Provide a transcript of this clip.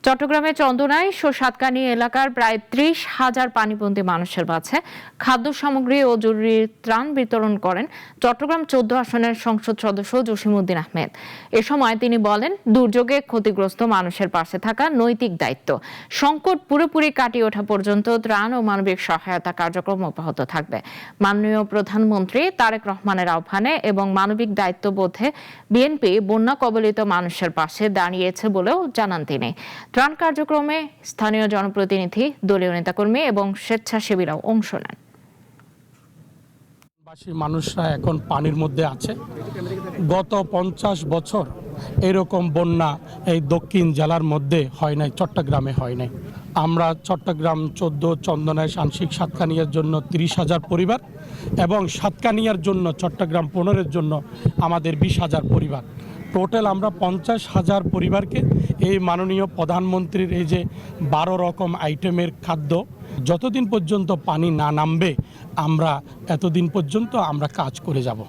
চট্টগ্রামের চন্দনাইশ ও সাতকানিয়া এলাকার প্রায় ৩০,০০০ পানিবন্দী মানুষের মাঝে খাদ্য সামগ্রী ও জরুরি ত্রাণ বিতরণ করেন চট্টগ্রাম ১৪ আসনের সংসদ সদস্য জসিমউদ্দিন আহমেদ। এ সময় তিনি বলেন, দুর্যোগে ক্ষতিগ্রস্ত মানুষের পাশে থাকা নৈতিক দায়িত্ব। সংকট পুরোপুরি কাটিয়ে ওঠা পর্যন্ত ত্রাণ ও মানবিক সহায়তা কার্যক্রম অব্যাহত থাকবে। মাননীয় প্রধানমন্ত্রী তারেক রহমানের আহ্বানে এবং মানবিক দায়িত্ববোধে বিএনপি বন্যা কবলিত মানুষের পাশে দাঁড়িয়েছে বলেও জানান তিনি। ত্রাণ কার্যক্রমে স্থানীয় জনপ্রতিনিধি, দলীয় নেতাকর্মী এবং স্বেচ্ছাসেবীরাও অংশ নেন। মানুষরা এখন পানির মধ্যে আছে। গত ৫০ বছর এরকম বন্যা এই দক্ষিণ জেলার মধ্যে হয় নাই, চট্টগ্রামে হয় নাই। আমরা চট্টগ্রাম ১৪, চন্দনাইশ, আংশিক সাতকানিয়ার জন্য ৩০,০০০ পরিবার এবং সাতকানিয়ার জন্য চট্টগ্রাম ১৫-এর জন্য আমাদের ২০,০০০ পরিবার। টোটাল আমরা ৫০,০০০ পরিবারকে এই মাননীয় প্রধানমন্ত্রীর এই যে ১২ রকম আইটেমের খাদ্য, যতদিন পর্যন্ত পানি না নামবে আমরা এতদিন পর্যন্ত আমরা কাজ করে যাব।